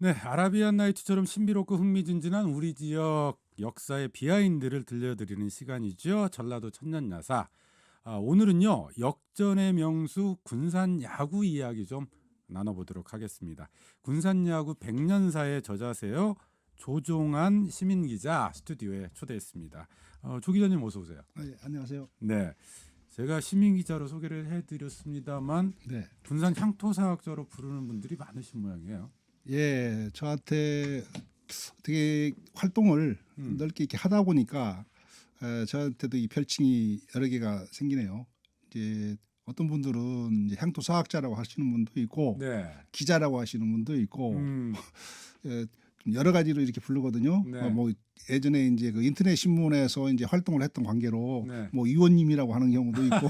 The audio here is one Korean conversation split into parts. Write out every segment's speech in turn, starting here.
네, 아라비안 나이트처럼 신비롭고 흥미진진한 우리 지역 역사의 비하인드를 들려드리는 시간이죠. 전라도 천년야사. 오늘은요, 역전의 명수 군산 야구 이야기 좀 나눠보도록 하겠습니다. 군산 야구 100년사의 저자세요. 조종한 시민기자 스튜디오에 초대했습니다. 조 기자님 어서 오세요. 네, 안녕하세요. 네, 제가 시민기자로 소개를 해드렸습니다만 네, 군산 향토사학자로 부르는 분들이 많으신 모양이에요. 예, 저한테 어떻게 활동을 넓게 이렇게 하다 보니까 저한테도 이 별칭이 여러 개가 생기네요. 이제 어떤 분들은 이제 향토사학자라고 하시는 분도 있고 네. 기자라고 하시는 분도 있고 음, 예, 여러 가지로 이렇게 부르거든요. 네. 뭐 예전에 이제 그 인터넷 신문에서 이제 활동을 했던 관계로 네. 뭐 의원님이라고 하는 경우도 있고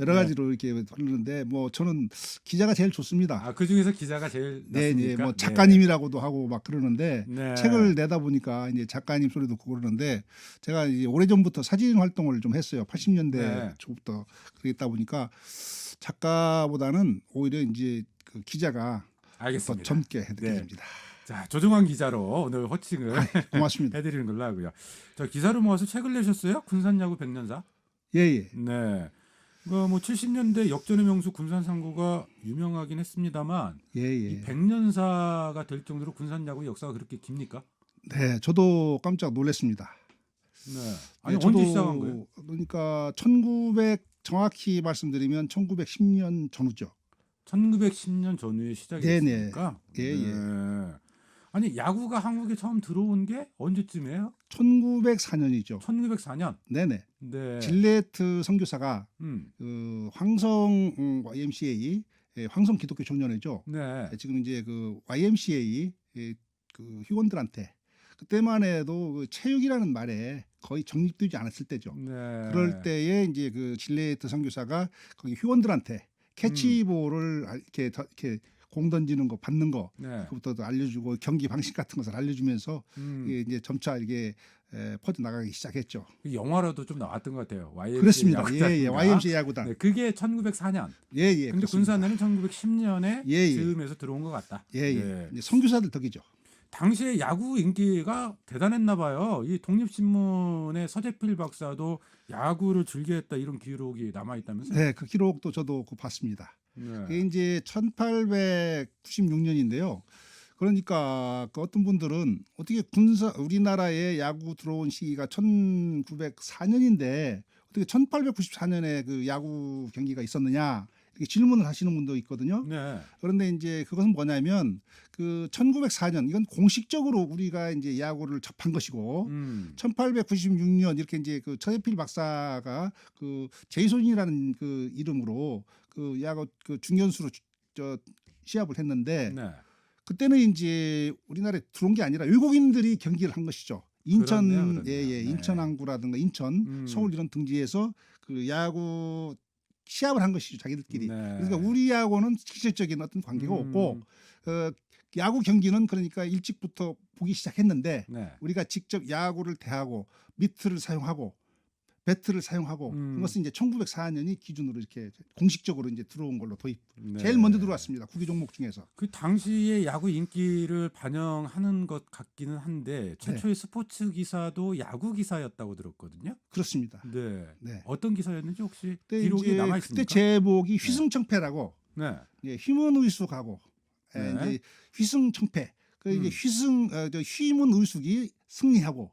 여러 네. 가지로 이렇게 부르는데 뭐 저는 기자가 제일 좋습니다. 그 중에서 기자가 제일 네, 낫습니까? 뭐 작가님이라고도 하고 막 그러는데 네. 책을 내다 보니까 이제 작가님 소리도 듣고 그러는데 제가 이제 오래전부터 사진 활동을 좀 했어요. 80년대 네. 초부터 그랬다 보니까 작가보다는 오히려 이제 그 기자가 더 알겠습니다. 젊게 해드립니다. 자, 조종환 기자로 오늘 호칭을 고맙습니다. 해드리는 걸로 하고요. 저 기사로 모아서 책을 내셨어요? 군산야구 100년사? 예예. 네. 뭐 70년대 역전의 명수 군산 상고가 유명하긴 했습니다만 이 예예. 100년사가 될 정도로 군산야구 역사가 그렇게 깁니까? 네, 저도 깜짝 놀랐습니다. 네. 아니 네, 언제 저도 시작한 거예요? 그러니까 1900 정확히 말씀드리면 1910년 전후죠. 1910년 전후에 시작했으니까. 예, 예. 네. 아니 야구가 한국에 처음 들어온 게 언제쯤이에요? 1904년이죠. 1904년. 네네. 네. 질레트 선교사가 음. 그 황성 YMCA 황성 기독교 청년회죠. 네. 지금 이제 그 YMCA 그 회원들한테 그때만 해도 그 체육이라는 말에 거의 정립되지 않았을 때죠. 네. 그럴 때에 이제 그 질레트 선교사가 거기 회원들한테 캐치볼을 이렇게 공 던지는 거 받는 거 네. 그부터 알려주고 경기 방식 같은 것을 알려주면서 이게 이제 점차 이게 퍼져 나가기 시작했죠. 그 영화로도 좀 나왔던 것 같아요. YMCA 그렇습니다. 야구단인가? 예예. YMCA 야구단. 네, 그게 1904년. 예예. 근데 군산에는 1910년에 예, 예. 즈음에서 들어온 것 같다. 예예. 네. 선교사들 덕이죠. 당시에 야구 인기가 대단했나 봐요. 이 독립신문의 서재필 박사도 야구를 즐겨했다 이런 기록이 남아 있다면서요? 네, 그 기록도 저도 봤습니다. 네. 이게 이제 1896년인데요. 그러니까 그 어떤 분들은 어떻게 우리나라에 야구 들어온 시기가 1904년인데 어떻게 1894년에 그 야구 경기가 있었느냐 이렇게 질문을 하시는 분도 있거든요. 네. 그런데 이제 그것은 뭐냐면 그 1904년 이건 공식적으로 우리가 이제 야구를 접한 것이고 1896년 이렇게 이제 그 서재필 박사가 그 제이손이라는 그 이름으로 그 야구 그 중견수로 시합을 했는데 네. 그때는 이제 우리나라에 들어온 게 아니라 외국인들이 경기를 한 것이죠. 인천 그렇네요. 예예 네. 인천항구라든가 인천 서울 이런 등지에서 그 야구 시합을 한 것이죠 자기들끼리. 네. 그러니까 우리하고는 직접적인 어떤 관계가 없고 야구 경기는 그러니까 일찍부터 보기 시작했는데 네. 우리가 직접 야구를 대하고 미트를 사용하고 배트를 사용하고 그것은 이제 1904년이 기준으로 이렇게 공식적으로 이제 들어온 걸로 도입. 네. 제일 먼저 들어왔습니다. 구기 종목 중에서. 그 당시에 야구 인기를 반영하는 것 같기는 한데 최초의 스포츠 기사도 야구 기사였다고 들었거든요. 그렇습니다. 네. 네. 어떤 기사였는지 혹시 그때 기록이 이제 남아 있습니까? 그때 제목이 휘승청패라고 네. 휘문의숙하고 네. 이제 휘승청패. 그 이제 휘문의숙이 승리하고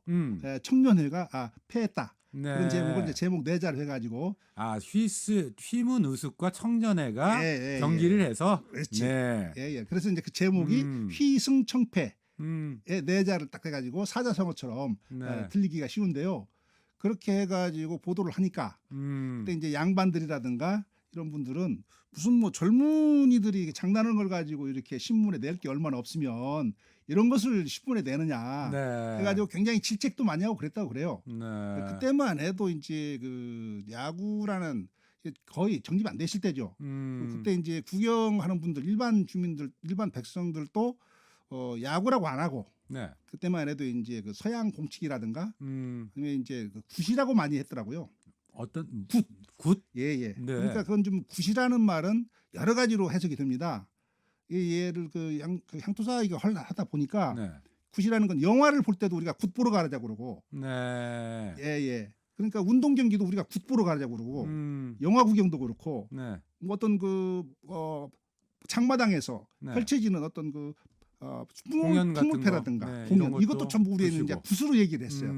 청년회가 패했다. 네. 그런 제목을 이제 제목 내자로 해가지고 휘문 의숙과 청년회가 예, 경기를 해서 그렇지. 네. 예. 그래서 이제 그 제목이 휘승청패의 내자를 딱 해가지고 사자성어처럼 네. 들리기가 쉬운데요. 그렇게 해가지고 보도를 하니까 그때 이제 양반들이라든가 이런 분들은 무슨 뭐 젊은이들이 장난을 걸 가지고 이렇게 신문에 낼 게 얼마나 없으면 이런 것을 신문에 내느냐 네. 해가지고 굉장히 질책도 많이 하고 그랬다고 그래요. 네. 그때만 해도 이제 그 야구라는 거의 정립 안 됐을 때죠. 그때 이제 구경하는 분들, 일반 주민들, 일반 백성들도 야구라고 안 하고 네. 그때만 해도 이제 그 서양 공치기라든가 아니면 이제 그 굿이라고 많이 했더라고요. 어떤 굿. 굿? 예. 네. 그러니까 그건 좀 굿이라는 말은 여러 가지로 해석이 됩니다. 얘를 그 향토사 이거 하다 보니까 네. 굿이라는 건 영화를 볼 때도 우리가 굿 보러 가자고 그러고 네. 예. 그러니까 운동 경기도 우리가 굿 보러 가자고 그러고 음. 영화 구경도 그렇고 네. 뭐 어떤 장마당에서 네. 펼쳐지는 어떤 공연 같은 풍물패라든가 거. 네, 공연 이런 이것도 것도 전부 우리는 이제 굿이고. 굿으로 얘기를 했어요.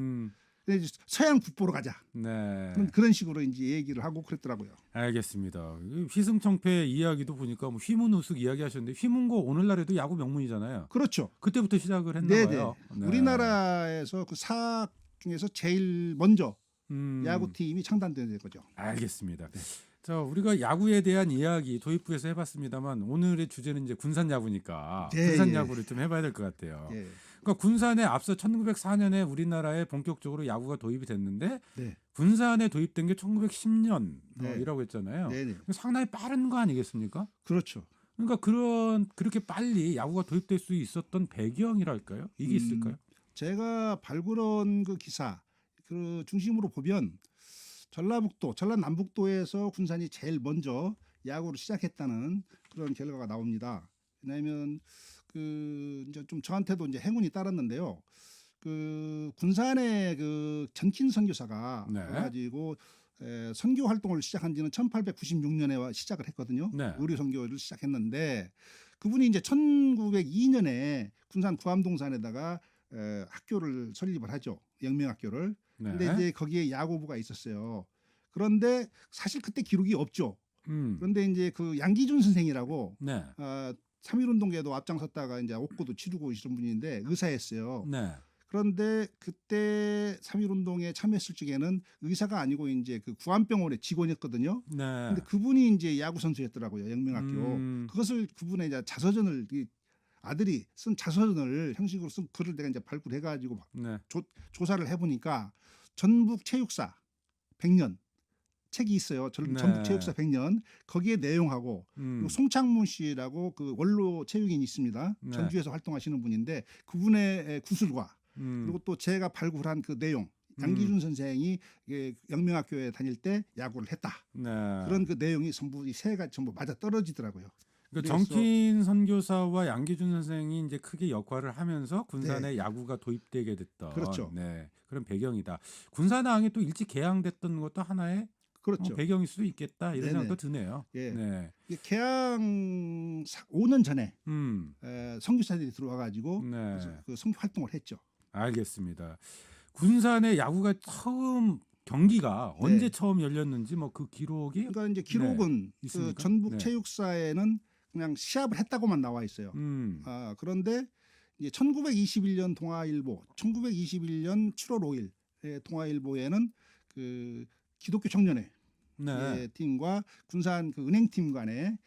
그래서 서양 굿 보러 가자. 네. 그런 식으로 이제 얘기를 하고 그랬더라고요. 알겠습니다. 휘승청패 이야기도 보니까 뭐 휘문우승 이야기하셨는데 휘문고 오늘날에도 야구 명문이잖아요. 그렇죠. 그때부터 시작을 했나 네네. 봐요. 네. 우리나라에서 그 사학 중에서 제일 먼저 음. 야구팀이 창단된 거죠. 알겠습니다. 네. 자, 우리가 야구에 대한 이야기 도입부에서 해봤습니다만 오늘의 주제는 이제 군산 야구니까 예, 군산 예. 야구를 좀 해봐야 될 것 같아요. 예. 그러니까 군산에 앞서 1904년에 우리나라에 본격적으로 야구가 도입이 됐는데 네. 군산에 도입된 게 1910년이라고 네. 했잖아요. 네네. 상당히 빠른 거 아니겠습니까? 그렇죠. 그러니까 그렇게 빨리 야구가 도입될 수 있었던 배경이랄까요? 이게 있을까요? 제가 발굴한 그 기사 그 중심으로 보면 전라북도, 전라남북도에서 군산이 제일 먼저 야구를 시작했다는 그런 결과가 나옵니다. 왜냐하면 이제 좀 저한테도 이제 행운이 따랐는데요. 그 군산의 그 전킨 선교사가 네. 가지고 선교 활동을 시작한 지는 1896년에 시작을 했거든요. 네. 의료 선교를 시작했는데 그분이 이제 1902년에 군산 구암동산에다가 학교를 설립을 하죠. 영명학교를. 네. 근데 이제 거기에 야구부가 있었어요. 그런데 사실 그때 기록이 없죠. 그런데 이제 그 양기준 선생이라고 네. 3.1운동에도 앞장섰다가 이제 옥고도 치르고 이런 분인데 의사였어요. 네. 그런데 그때 3.1운동에 참여했을 적에는 의사가 아니고 이제 그 구암병원의 직원이었거든요. 네. 근데 그분이 이제 야구 선수였더라고요. 영명학교. 그것을 그분의 이제 자서전을 아들이 쓴 자서전을 형식으로 쓴 글을 내가 이제 발굴해가지고 네. 조사를 해보니까 전북 체육사 100년 책이 있어요. 네. 전북 체육사 100년 거기에 내용하고 그리고 송창문 씨라고 그 원로 체육인이 있습니다. 네. 전주에서 활동하시는 분인데 그분의 구술과 그리고 또 제가 발굴한 그 내용 양기준 선생이 영명학교에 다닐 때 야구를 했다. 네. 그런 그 내용이 전부 이 세 가지 전부 맞아 떨어지더라고요. 그러니까 그래서- 정킨 선교사와 양기준 선생이 이제 크게 역할을 하면서 군산에 야구가 도입되게 됐던 그렇죠. 네, 그런 배경이다. 군산항이 또 일찍 개항됐던 것도 하나의 그렇죠. 배경일 수도 있겠다 이런 네네. 생각도 드네요. 예. 네. 이게 개항 5년 전에 선교사들이 들어와가지고 네. 그 선교 활동을 했죠. 알겠습니다. 군산에 야구가 처음 경기가 네. 언제 처음 열렸는지 뭐 그 기록이 그러니까 이제 기록은 그 있습니까? 전북 네. 체육사에는 그냥 시합을 했다고만 나와 있어요. 그런데 이제 1921년 동아일보, 1921년 7월 5일 동아일보에는 그 기독교 청년회 네. 팀과 군산 그 은행팀 간에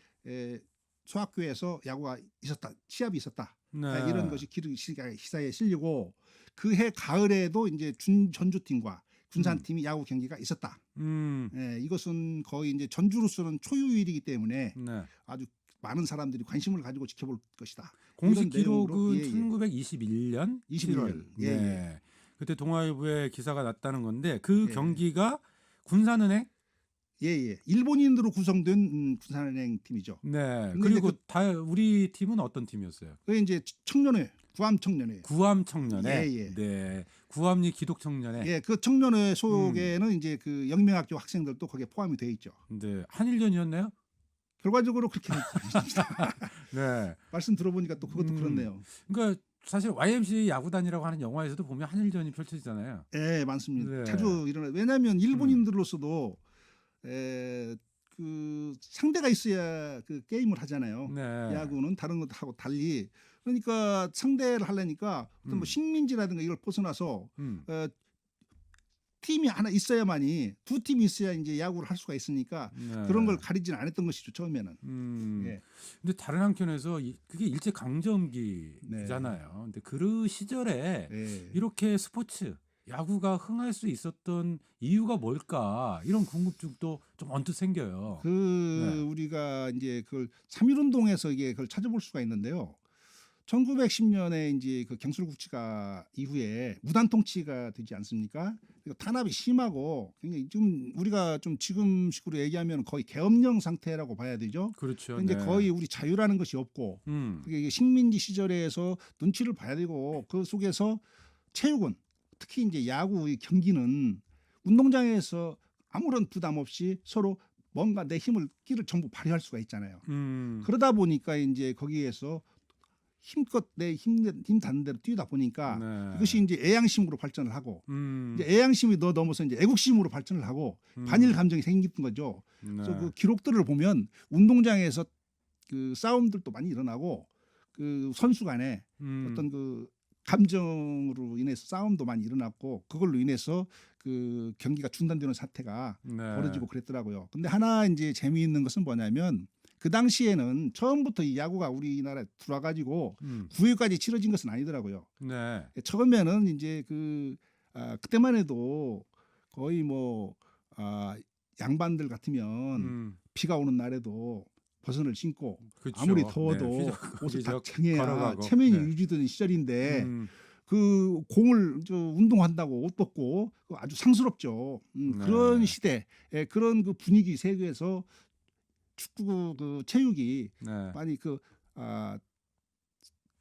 소학교에서 야구가 있었다, 시합이 있었다. 네. 이런 것이 기사에 실리고 그해 가을에도 이제 전주팀과 군산팀이 야구 경기가 있었다. 이것은 거의 이제 전주로서는 초유일이기 때문에 네. 아주 많은 사람들이 관심을 가지고 지켜볼 것이다. 공식 이런 내용으로, 기록은 1921년 21년. 7월. 예, 네. 그때 동아일보에 기사가 났다는 건데 그 예. 경기가 군산은행 예. 일본인으로 구성된 군산은행 팀이죠. 네. 근데 그리고 이제 다 우리 팀은 어떤 팀이었어요? 그게 이제 청년회, 구암 청년회. 구암 청년회. 예. 네. 구암리 기독 청년회. 예, 그 청년회 속에는 이제 그 영명학교 학생들도 거기에 포함이 돼 있죠. 네. 한일전이었나요? 결과적으로 그렇게 됐습니다. 네. 말씀 들어보니까 또 그것도 그렇네요. 그러니까 사실 YMCA 야구단이라고 하는 영화에서도 보면 한일전이 펼쳐지잖아요. 예, 많습니다. 네. 자주 일어나. 왜냐하면 일본인들로서도 그 상대가 있어야 그 게임을 하잖아요. 네. 야구는 다른 것하고 달리. 그러니까 상대를 하려니까 어떤 뭐 식민지라든가 이걸 벗어나서 팀이 하나 있어야만이 두 팀이 있어야 이제 야구를 할 수가 있으니까 네. 그런 걸 가리지는 않았던 것이죠 처음에는. 예. 근데 다른 한편에서 그게 일제 강점기잖아요. 근데 그 시절에 예. 이렇게 스포츠 야구가 흥할 수 있었던 이유가 뭘까 이런 궁금증도 좀 언뜻 생겨요. 우리가 이제 그걸 3.1운동에서 이게 그걸 찾아볼 수가 있는데요. 1910년에 이제 그 경술국치가 이후에 무단 통치가 되지 않습니까? 그리고 탄압이 심하고 굉장히 좀 우리가 좀 지금식으로 얘기하면 거의 계엄령 상태라고 봐야 되죠. 그렇죠. 근데 네. 거의 우리 자유라는 것이 없고 그게 식민지 시절에서 눈치를 봐야 되고 그 속에서 체육은 특히 이제 야구 경기는 운동장에서 아무런 부담 없이 서로 뭔가 내 힘을 끼를 전부 발휘할 수가 있잖아요. 그러다 보니까 이제 거기에서 힘껏 내 힘 닿는 대로 뛰다 보니까 네. 이것이 이제 애양심으로 발전을 하고 이제 애양심이 더 넘어서 이제 애국심으로 발전을 하고 반일 감정이 생긴 거죠. 네. 그래서 그 기록들을 보면 운동장에서 그 싸움들도 많이 일어나고 그 선수 간에 어떤 그 감정으로 인해서 싸움도 많이 일어났고 그걸로 인해서 그 경기가 중단되는 사태가 네. 벌어지고 그랬더라고요. 근데 하나 이제 재미있는 것은 뭐냐면 그 당시에는 처음부터 이 야구가 우리나라에 들어와가지고 9회까지 치러진 것은 아니더라고요. 네. 처음에는 이제 그때만 해도 거의 뭐 양반들 같으면 비가 오는 날에도 버선을 신고 그쵸. 아무리 더워도 네. 옷을 다 휘적 챙겨야 걸어가고. 체면이 네. 유지되는 시절인데 그 공을 운동한다고 옷 벗고 아주 상스럽죠. 네. 그런 시대, 그런 그 분위기 세계에서 축구 그 체육이 네. 많이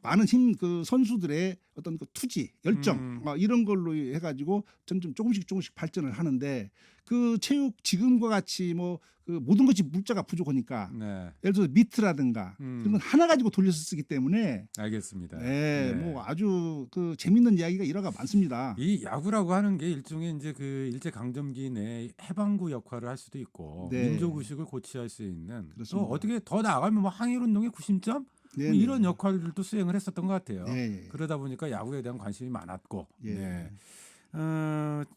많은 힘 그 선수들의 어떤 그 투지 열정 이런 걸로 해가지고 점점 조금씩 발전을 하는데 그 체육 지금과 같이 뭐 그 모든 것이 물자가 부족하니까 네. 예를 들어서 미트라든가 이런 건 하나 가지고 돌려서 쓰기 때문에 알겠습니다. 네, 네. 뭐 아주 그 재밌는 이야기가 일화가 많습니다. 이 야구라고 하는 게 일종의 이제 그 일제 강점기 내 해방구 역할을 할 수도 있고 네. 민족 의식을 고취할 수 있는 또 그렇습니다. 어떻게 더 나아가면 뭐 항일 운동의 구심점 네, 뭐 이런 역할들도 수행을 했었던 것 같아요. 네. 그러다 보니까 야구에 대한 관심이 많았고 예. 네.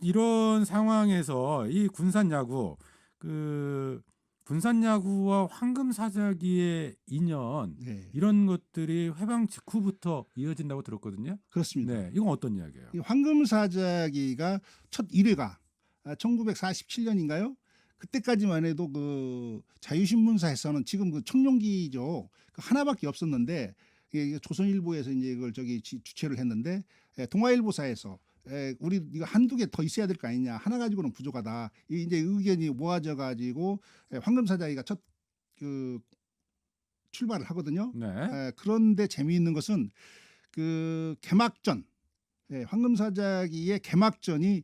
이런 상황에서 이 군산 야구 군산 야구와 황금 사자기의 인연 네. 이런 것들이 해방 직후부터 이어진다고 들었거든요. 그렇습니다. 네, 이건 어떤 이야기예요? 이 황금사자기가 첫 1회가 1947년인가요? 그때까지만 해도 그 자유신문사에서는 지금 그 청룡기죠. 그 하나밖에 없었는데 이게 조선일보에서 이제 이걸 주최를 했는데 동아일보사에서 우리 이거 한두 개 더 있어야 될 거 아니냐. 하나 가지고는 부족하다. 이 이제 의견이 모아져 가지고 황금사자기가 첫 그 출발을 하거든요. 네. 그런데 재미있는 것은 그 개막전 황금사자기의 개막전이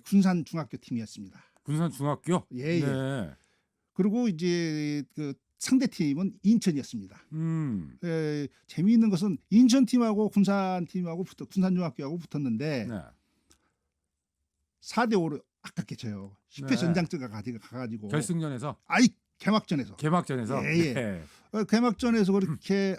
군산 중학교 팀이었습니다. 군산 중학교? 예, 예. 네. 그리고 이제 그 상대 팀은 인천이었습니다. 재미있는 것은 인천 팀하고 군산 팀하고 군산 중학교하고 붙었는데 네. 4대5로 아깝게 져요. 10회 네. 전장자가 가가지고 결승전에서 개막전에서 개막전에서 예, 예. 네. 개막전에서 그렇게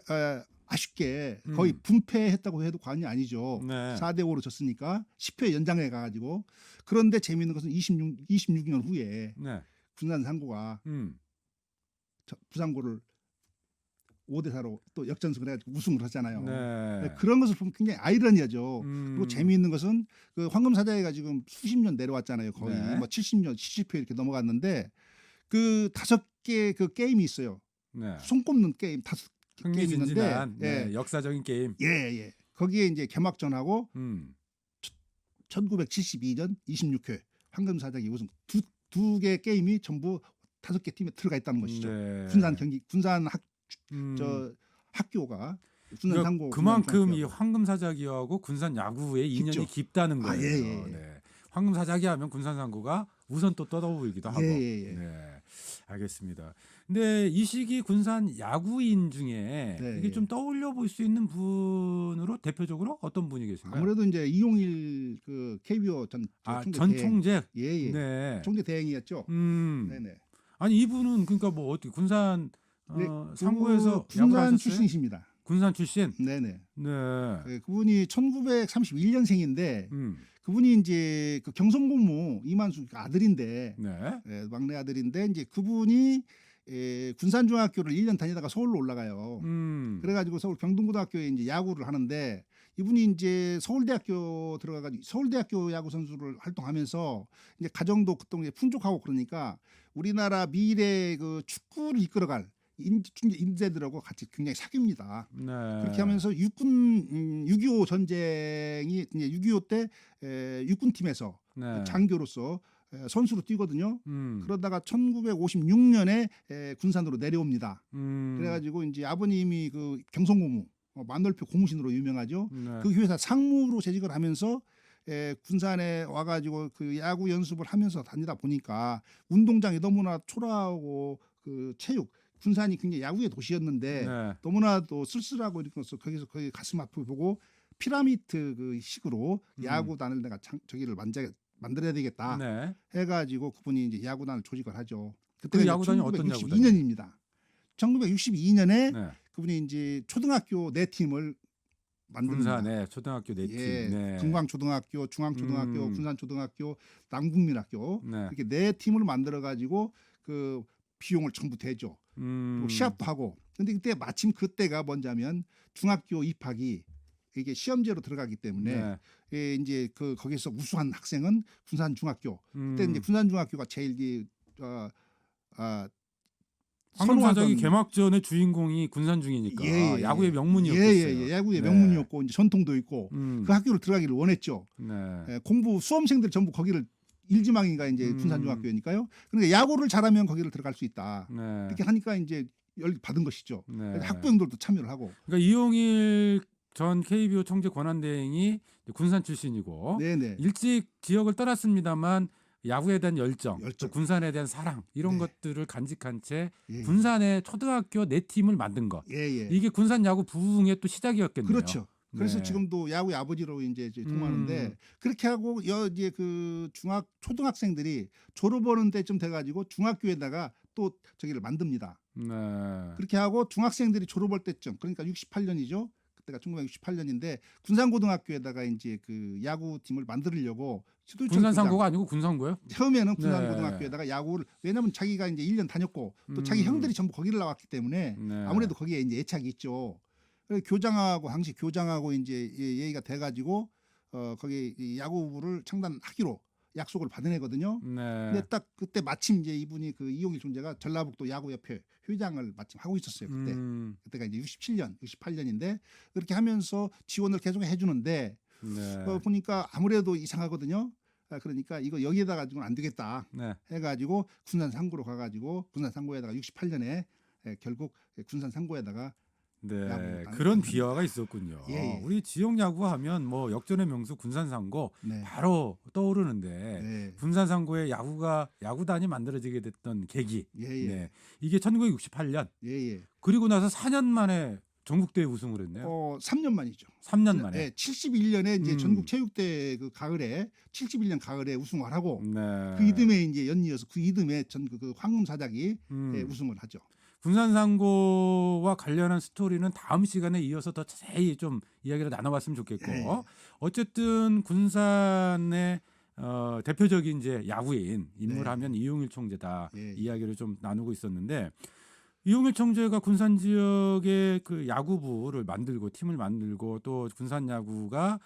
아쉽게 거의 분패했다고 해도 과언이 아니죠. 네. 4대5로 졌으니까 10회 연장에 가가지고 그런데 재미있는 것은 26년 후에 네. 군산 상고가 부산고를 5대4로 또 역전승을 해가지고 우승을 하잖아요. 네. 그런 것을 보면 굉장히 아이러니하죠. 그리고 재미있는 것은 그 황금사자기가 지금 수십 년 내려왔잖아요. 거의 네. 뭐 70년, 70회 이렇게 넘어갔는데 그 5개 그 게임이 있어요. 네. 손꼽는 게임 5개 게임이 있는데 흥미진진한 네. 역사적인 게임. 예. 거기에 이제 개막전하고 1972년 26회 황금사자기 우승 두 개 게임이 전부 5개 팀에 들어가 있다는 것이죠. 네. 군산 학교가 군산 상고 그만큼 이 황금사자기하고 군산 야구의 인연이 깊다는 거예요. 예. 네. 황금사자기 하면 군산 상고가 우선 또 떠오르기도 하고. 예. 네. 알겠습니다. 근데 이 시기 군산 야구인 중에 네, 이게 좀 떠올려 볼 수 있는 분으로 대표적으로 어떤 분이 계신가요? 아무래도 이제 이용일 그 KBO 전 총재. 예. 네. 총재 대행이었죠. 네네. 아니 이분은 그러니까 뭐 어떻게 군산 네, 상고에서 야구를 군산 하셨어요? 출신이십니다. 군산 출신. 네네. 네. 그분이 1931년생인데 그분이 이제 그 경성고무 이만수 아들인데 네. 막내 아들인데 이제 그분이 군산중학교를 1년 다니다가 서울로 올라가요. 그래가지고 서울 경동고등학교에 이제 야구를 하는데 이분이 이제 서울대학교 들어가가지고 서울대학교 야구 선수를 활동하면서 이제 가정도 그동안 풍족하고 그러니까 우리나라 미래 그 축구를 이끌어갈 인재들하고 같이 굉장히 사귀입니다. 네. 그렇게 하면서 육군 6.25 전쟁이 이제 6.25 때 육군팀에서 네. 장교로서 선수로 뛰거든요. 음. 그러다가 1956년에 군산으로 내려옵니다. 음. 그래가지고 이제 아버님이 그 경성고무 만월표 고무신으로 유명하죠. 네. 그 회사 상무로 재직을 하면서 군산에 와가지고 그 야구 연습을 하면서 다니다 보니까 운동장이 너무나 초라하고 그 체육 군산이 굉장히 야구의 도시였는데 네. 너무나도 쓸쓸하고 이렇게서 거기서 거기 가슴 아프게 보고 피라미드 그 식으로 야구단을 내가 저기를 만들어야 되겠다 네. 해가지고 그분이 이제 야구단을 조직을 하죠. 그 야구단이 어떤 야구단이에요? 1962년입니다. 1962년에 네. 그분이 이제 초등학교 네 팀을 만듭니다. 군산에 초등학교 네 팀. 예, 네. 금광초등학교, 중앙초등학교, 군산초등학교, 남국민학교 네. 이렇게 네 팀을 만들어 가지고 그 비용을 전부 대죠. 그리고 시합도 하고. 근데 그때 마침 그때가 뭔냐면 중학교 입학이 이게 시험제로 들어가기 때문에 네. 이제 그 거기서 우수한 학생은 군산중학교. 그때 이제 군산중학교가 제일 황금 사장이 선호하던- 개막전의 주인공이 군산중이니까 예, 예, 야구의 명문이었어요. 예, 야구의 네. 명문이었고 이제 전통도 있고 음. 그 학교를 들어가기를 원했죠. 네. 공부 수험생들 전부 거기를 일지망이가 이제 군산중학교니까요. 그러니까 야구를 잘하면 거기를 들어갈 수 있다. 네. 이렇게 하니까 이제 열 받은 것이죠. 네. 그래서 학부형들도 참여를 하고. 그러니까 이용일 전 KBO 총재 권한대행이 군산 출신이고 네네. 일찍 지역을 떠났습니다만 야구에 대한 열정, 열정. 또 군산에 대한 사랑 이런 네. 것들을 간직한 채 예. 군산의 초등학교 네 팀을 만든 것. 예. 이게 군산 야구 부흥의 또 시작이었겠네요. 그렇죠. 그래서 네. 지금도 야구의 아버지로 이제 통하는데 그렇게 하고 이제 그 초등학생들이 졸업하는 때쯤 돼가지고 중학교에다가 또 저기를 만듭니다. 네. 그렇게 하고 중학생들이 졸업할 때쯤 그러니까 68년이죠. 그때가 1968년인데 군산고등학교에다가 이제 그 야구팀을 만들려고 군산상고가 아니고 군산고요? 처음에는 네. 군산고등학교에다가 야구를 왜냐하면 자기가 이제 1년 다녔고 또 자기 형들이 전부 거기를 나왔기 때문에 네. 아무래도 거기에 이제 애착이 있죠. 그래서 교장하고 당시 교장하고 이제 얘기가 돼가지고 거기 이 야구부를 창단하기로 약속을 받은 애거든요. 네. 근데 딱 그때 마침 이제 이분이 그 이용일 총재가 전라북도 야구협회 회장을 마침 하고 있었어요. 그때 그때가 이제 67년, 68년인데 그렇게 하면서 지원을 계속 해주는데 네. 보니까 아무래도 이상하거든요. 그러니까 이거 여기에다 가지고는 안 되겠다 네. 해가지고 군산 상고로 가가지고 군산 상고에다가 68년에 결국 군산 상고에다가 네, 야구 그런 비화가 있었군요. 예. 우리 지역 야구 하면 뭐 역전의 명수 군산상고 네. 바로 떠오르는데 네. 군산상고에 야구단이 만들어지게 됐던 계기. 예. 네, 이게 1968년. 예. 그리고 나서 4년 만에 전국대회 우승을 했네요. 3년 만이죠. 3년 만에. 네, 71년에 이제 전국 체육대회 그 가을에 71년 가을에 우승을 하고 네. 그 이듬해 이제 연이어서 그 이듬해 전국 그 황금 사작이 우승을 하죠. 군산상고와 관련한 스토리는 다음 시간에 이어서 더 자세히 좀 이야기를 나눠봤으면 좋겠고 네. 어쨌든 군산의 대표적인 이제 야구인 인물하면 네. 이용일 총재다 예. 이야기를 좀 나누고 있었는데 이용일 총재가 군산 지역의 그 야구부를 만들고 팀을 만들고 또 군산 야구가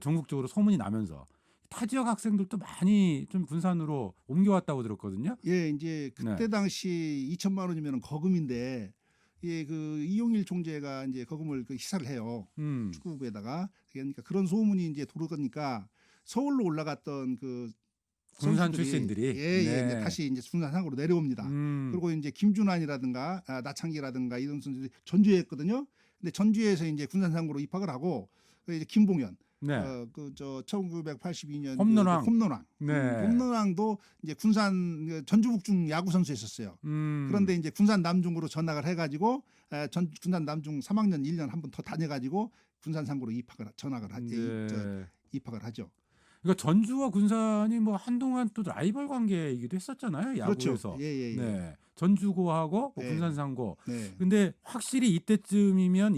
전국적으로 소문이 나면서 타 지역 학생들도 많이 좀 군산으로 옮겨왔다고 들었거든요. 예, 이제 그때 네. 당시 2천만 원이면 거금인데 예, 그 이용일 총재가 이제 거금을 그 희사를 해요. 축구부에다가 그러니까 그런 소문이 이제 돌아가니까 서울로 올라갔던 그 군산 선수들이 출신들이 예, 네. 이제 다시 이제 군산상으로 내려옵니다. 그리고 이제 김준환이라든가 나창기라든가 이런 선수들이 전주에 했거든요. 근데 전주에서 이제 군산상고로 입학을 하고 이제 김봉현 네. 그 1982년 홈런왕. 홈런왕. 네. 홈런왕도 이제 군산 전주북중 야구 선수였었어요. 그런데 이제 군산 남중으로 전학을 해가지고 군산 남중 3학년 1년 한 번 더 다녀가지고 군산 상고로 입학을 하죠. 그러니까 전주와 군산이 뭐 한동안 또 라이벌 관계이기도 했었잖아요. 야구에서. 그렇죠. 예. 네. 전주고하고 뭐 네. 군산상고. 네. 근데 확실히 이즈음이면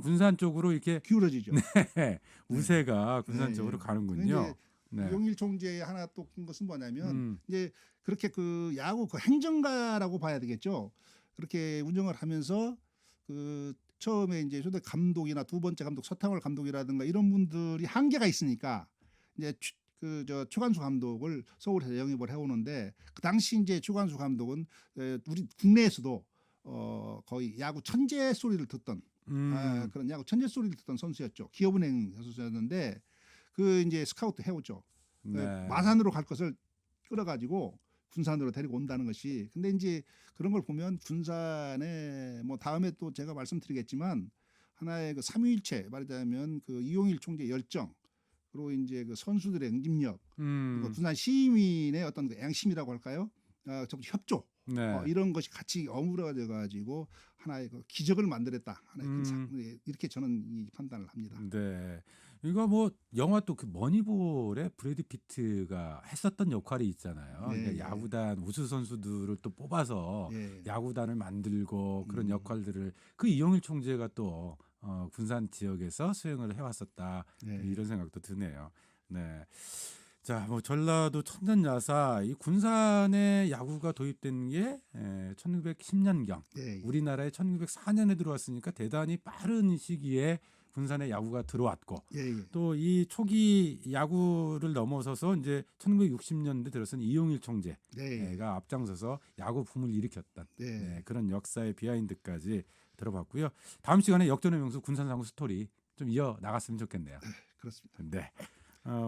군산 쪽으로 이렇게 기울어지죠. 우세가 군산 네. 쪽으로 근데 가는군요. 네. 이용일 총재 하나 또 큰 것은 뭐냐면 이제 그렇게 그 야구 그 행정가라고 봐야 되겠죠. 그렇게 운영을 하면서 그 처음에 이제 초대 감독이나 두 번째 감독 서탕월 감독이라든가 이런 분들이 한계가 있으니까 이제 최관수 감독을 서울에서 영입을 해오는데 그 당시 이제 최관수 감독은 우리 국내에서도 거의 야구 천재 소리를 듣던 그런 야구 천재 소리를 듣던 선수였죠. 기업은행 선수였는데 그 이제 스카우트 해오죠. 네. 마산으로 갈 것을 끌어가지고 군산으로 데리고 온다는 것이. 근데 이제 그런 걸 보면 군산에 뭐 다음에 또 제가 말씀드리겠지만 하나의 그 삼위일체 말하자면 그 이용일 총재 열정 그리고 이제 그 선수들의 응집력 그리고 군산 시민의 어떤 그 양심이라고 할까요? 좀 협조 네. 이런 것이 같이 어우러져 가지고 하나의 그 기적을 만들었다. 하나의 이렇게 저는 이 판단을 합니다. 네. 이거 뭐 영화 또 그 머니볼에 브래드 피트가 했었던 역할이 있잖아요. 네, 그러니까 야구단 우수 선수들을 또 뽑아서 예. 야구단을 만들고 그런 역할들을 그 이용일 총재가 또 군산 지역에서 수행을 해왔었다. 네. 이런 생각도 드네요. 네. 자, 뭐 전라도 천년야사 이 군산에 야구가 도입된 게 1910년경 예, 예. 우리나라에 1904년에 들어왔으니까 대단히 빠른 시기에 군산에 야구가 들어왔고 예, 예. 또 이 초기 야구를 넘어서서 이제 1960년대 들어서는 이용일 총재가 네. 앞장서서 야구 붐을 일으켰던 네. 그런 역사의 비하인드까지 들어봤고요. 다음 시간에 역전의 명수 군산상무 스토리 좀 이어 나갔으면 좋겠네요. 그렇습니다. 네.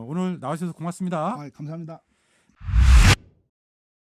오늘 나와주셔서 고맙습니다. 감사합니다.